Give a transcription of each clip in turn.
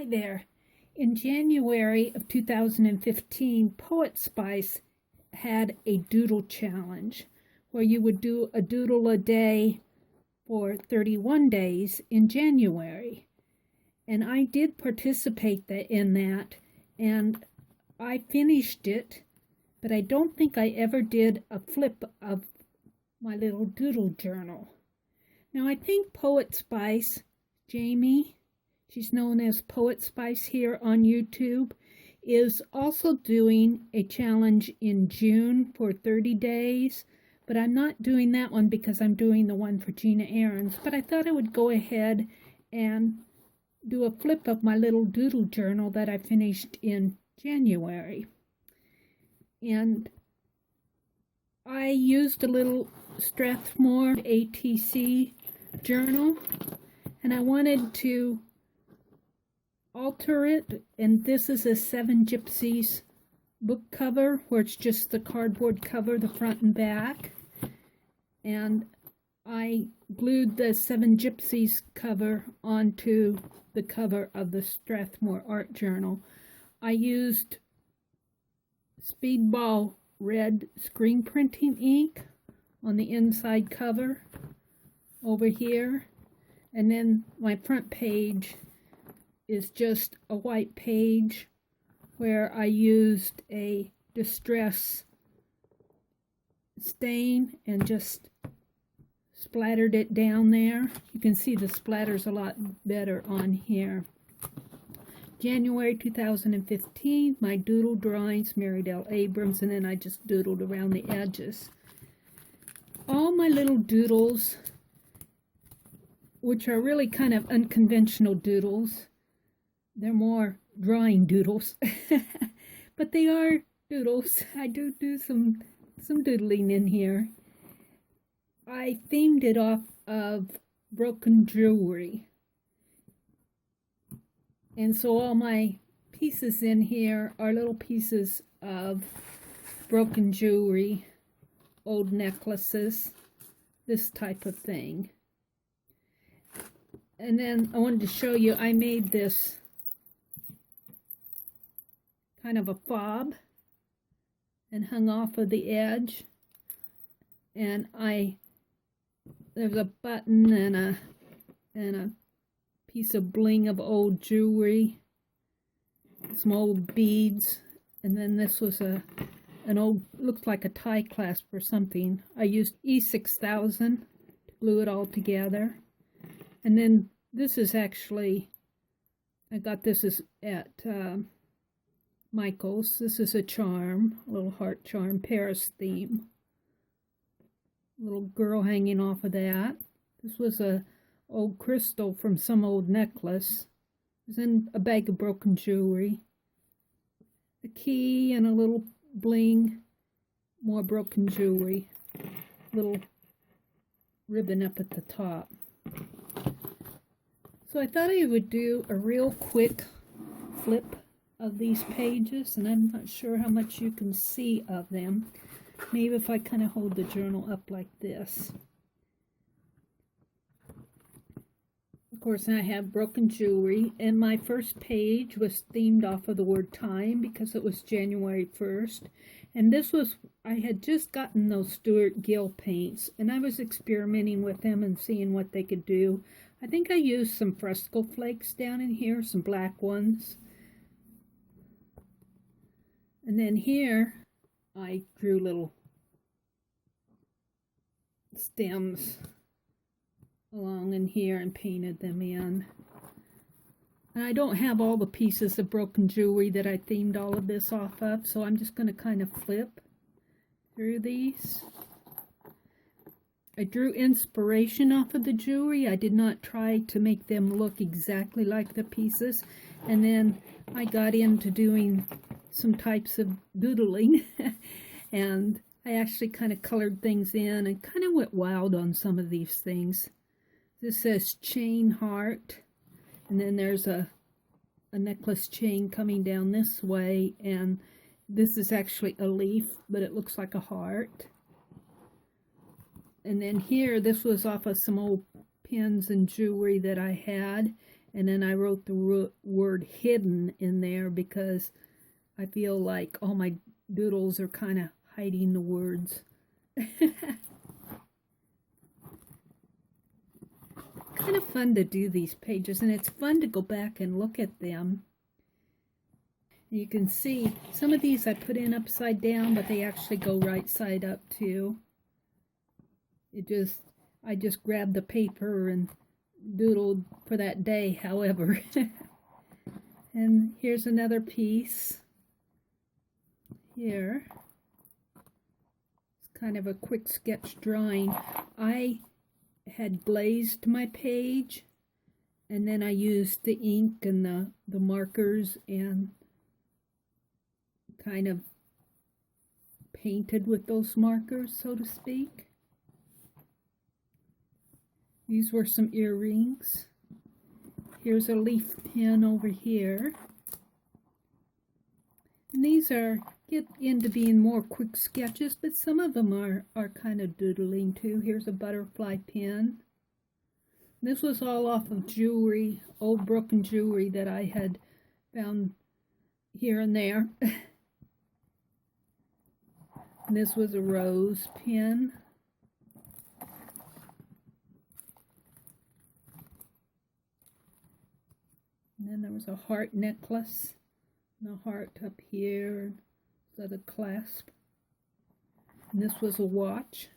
there. In January of 2015, Poetspice had a doodle challenge where you would do a doodle a day for 31 days in January. And I did participate in that, and I finished it, but I don't think I ever did a flip of my little doodle journal. Now I think Poetspice, Jamie, she's known as Poetspice here on YouTube, is also doing a challenge in June for 30 days, but I'm not doing that one because I'm doing the one for Gina Ahrens. But I thought I would go ahead and do a flip of my little doodle journal that I finished in January. And I used a little Strathmore ATC journal, and I wanted to alter it, and this is a Seven Gypsies book cover where it's just the cardboard cover, the front and back, and I glued the Seven Gypsies cover onto the cover of the Strathmore Art Journal. I used Speedball red screen printing ink on the inside cover over here, and then my front page is just a white page where I used a distress stain and just splattered it down there. You can see the splatters a lot better on here. January 2015, my doodle drawings, Meridel Abrams, and then I just doodled around the edges. All my little doodles, which are really kind of unconventional doodles, they're more drawing doodles, but they are doodles. I do some doodling in here. I themed it off of broken jewelry. And so all my pieces in here are little pieces of broken jewelry, old necklaces, this type of thing. And then I wanted to show you, I made this kind of a fob and hung off of the edge. And there's a button and a piece of bling of old jewelry, some old beads, and then this was an old, looked like a tie clasp or something. I used E6000 to glue it all together. And then this is actually, I got this at Michael's. This is a charm, a little heart charm, Paris theme. Little girl hanging off of that. This was a old crystal from some old necklace. It was in a bag of broken jewelry. A key and a little bling, more broken jewelry. Little ribbon up at the top. So I thought I would do a real quick flip of these pages, and I'm not sure how much you can see of them. Maybe if I kind of hold the journal up like this. Of course, I have broken jewelry, and my first page was themed off of the word time because it was January 1st. And this was, I had just gotten those Stuart Gill paints, and I was experimenting with them and seeing what they could do. I think I used some fresco flakes down in here, some black ones. And then here, I drew little stems along in here and painted them in. And I don't have all the pieces of broken jewelry that I themed all of this off of, so I'm just going to kind of flip through these. I drew inspiration off of the jewelry. I did not try to make them look exactly like the pieces. And then I got into doing some types of doodling and I actually kind of colored things in and kind of went wild on some of these things. This says chain heart, and then there's a necklace chain coming down this way, and this is actually a leaf, but it looks like a heart. And then here, this was off of some old pins and jewelry that I had, And then I wrote the word hidden in there because I feel like all my doodles are kind of hiding the words. Kind of fun to do these pages, and it's fun to go back and look at them. You can see some of these I put in upside down, but they actually go right side up too. I just grabbed the paper and doodled for that day, however. And here's another piece here. It's kind of a quick sketch drawing. I had glazed my page, and then I used the ink and the markers and kind of painted with those markers, so to speak. These were some earrings. Here's a leaf pin over here. And these get into being more quick sketches, but some of them are kind of doodling too. Here's a butterfly pin. This was all off of jewelry, old broken jewelry that I had found here and there. And this was a rose pin. And then there was a heart necklace, and a heart up here, and a clasp. And this was a watch,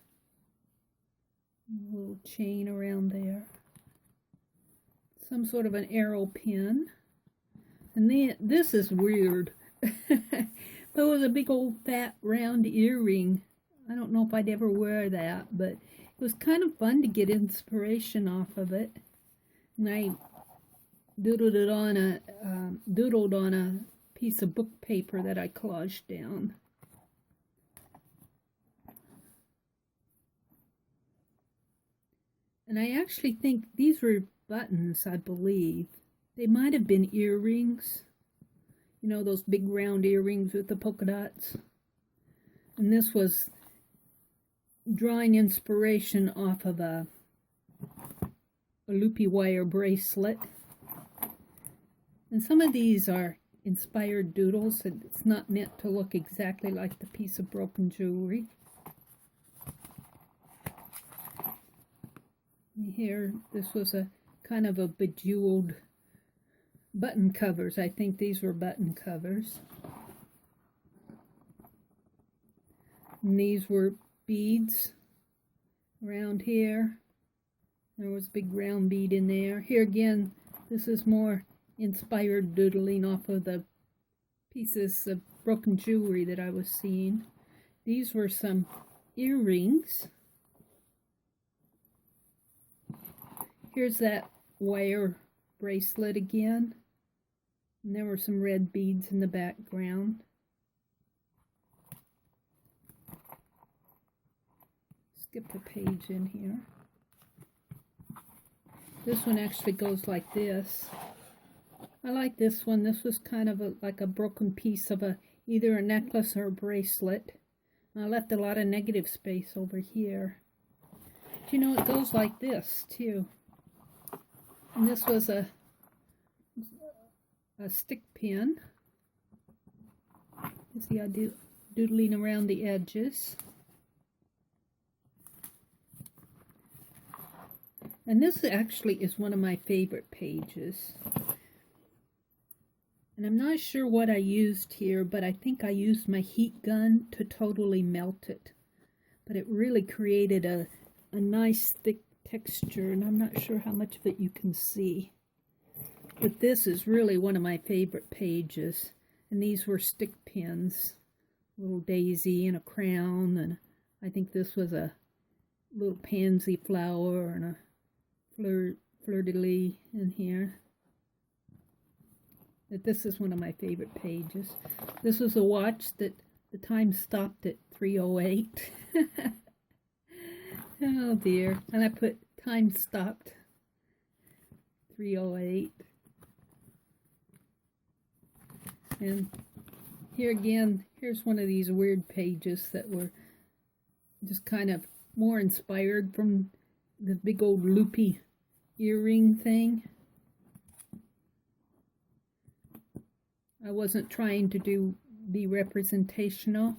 a little chain around there. Some sort of an arrow pin. And then, this is weird. But it was a big old fat round earring. I don't know if I'd ever wear that, but it was kind of fun to get inspiration off of it. And I doodled on a piece of book paper that I collaged down. And I actually think these were buttons, I believe. They might have been earrings. You know, those big round earrings with the polka dots. And this was drawing inspiration off of a loopy wire bracelet. And some of these are inspired doodles. It's not meant to look exactly like the piece of broken jewelry. And here, this was a kind of a bejeweled button covers. I think these were button covers. And these were beads around here. There was a big round bead in there. Here again, this is more inspired doodling off of the pieces of broken jewelry that I was seeing. These were some earrings. Here's that wire bracelet again. And there were some red beads in the background. Skip a page in here. This one actually goes like this. I like this one. This was kind of like a broken piece of either a necklace or a bracelet. And I left a lot of negative space over here. But you know, it goes like this too. And this was a stick pin. You see I do doodling around the edges. And this actually is one of my favorite pages. And I'm not sure what I used here, but I think I used my heat gun to totally melt it. But it really created a nice thick texture, and I'm not sure how much of it you can see. But this is really one of my favorite pages. And these were stick pins. A little daisy and a crown, and I think this was a little pansy flower and a fleur-de-lis in here. But this is one of my favorite pages. This was a watch that the time stopped at 3:08. Oh dear. And I put time stopped 3:08. And here again, here's one of these weird pages that were just kind of more inspired from the big old loopy earring thing. I wasn't trying to be representational.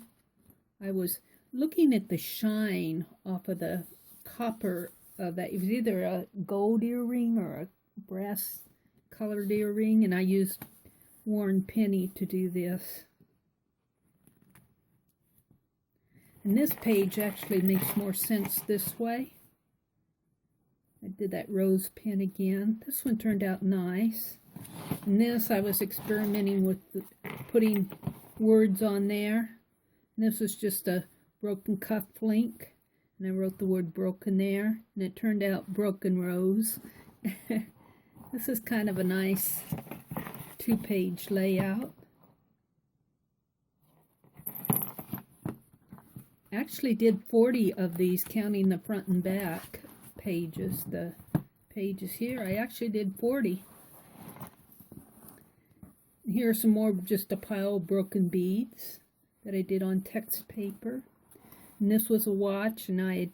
I was looking at the shine off of the copper of that. It was either a gold earring or a brass colored earring, and I used worn penny to do this. And this page actually makes more sense this way. I did that rose pen again. This one turned out nice. And this I was experimenting with putting words on there. And this was just a broken cuff link. And I wrote the word broken there. And it turned out broken rose. This is kind of a nice 2-page layout. I actually did 40 of these, counting the front and back pages. The pages here, I actually did 40. Here are some more, just a pile of broken beads that I did on text paper. And this was a watch, and I had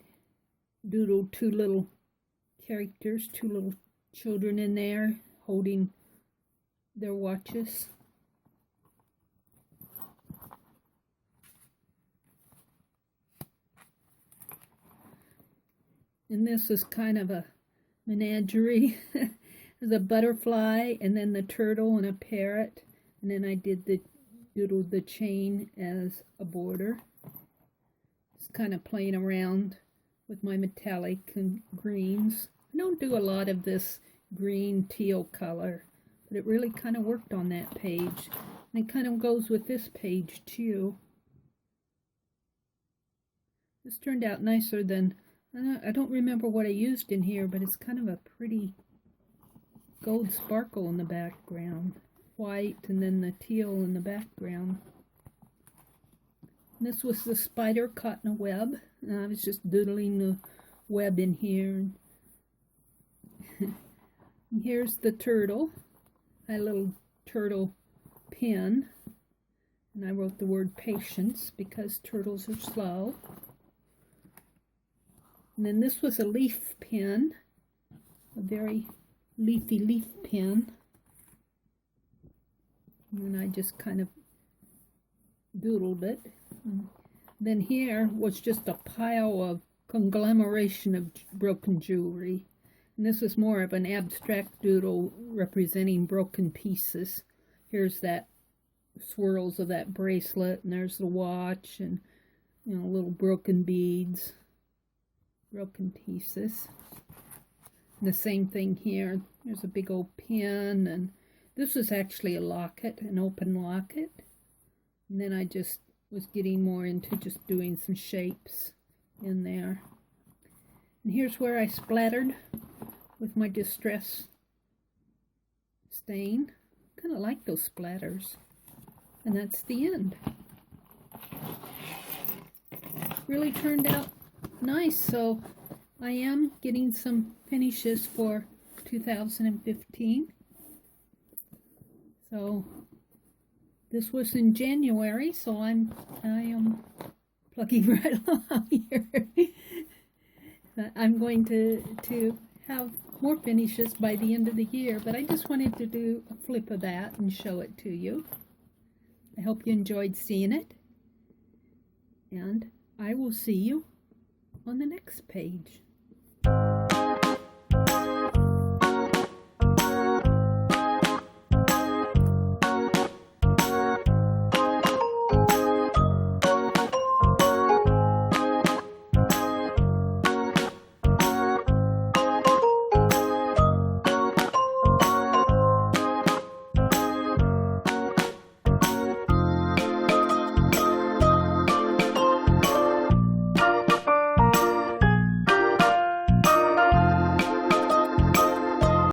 doodled 2 little characters, 2 little children in there holding their watches. And this is kind of a menagerie. There's a butterfly, and then the turtle and a parrot, and then I did doodled the chain as a border. Just kind of playing around with my metallic and greens. I don't do a lot of this green teal color, but it really kind of worked on that page. And it kind of goes with this page too. This turned out nicer than, I don't remember what I used in here, but it's kind of a pretty gold sparkle in the background. White, and then the teal in the background. And this was the spider caught in a web. And I was just doodling the web in here. And here's the turtle. I had a little turtle pin. And I wrote the word patience because turtles are slow. And then this was a leaf pin, a very leafy leaf pin. And then I just kind of doodled it. And then here was just a pile of conglomeration of broken jewelry. And this was more of an abstract doodle representing broken pieces. Here's that swirls of that bracelet, and there's the watch, and little broken beads. Broken pieces. And the same thing here. There's a big old pin, and this was actually a locket, an open locket. And then I just was getting more into just doing some shapes in there. And here's where I splattered with my distress stain. Kind of like those splatters. And that's the end. Really turned out nice. So I am getting some finishes for 2015. So this was in January, so I am plugging right along here. I'm going to have more finishes by the end of the year, but I just wanted to do a flip of that and show it to you. I hope you enjoyed seeing it, and I will see you on the next page.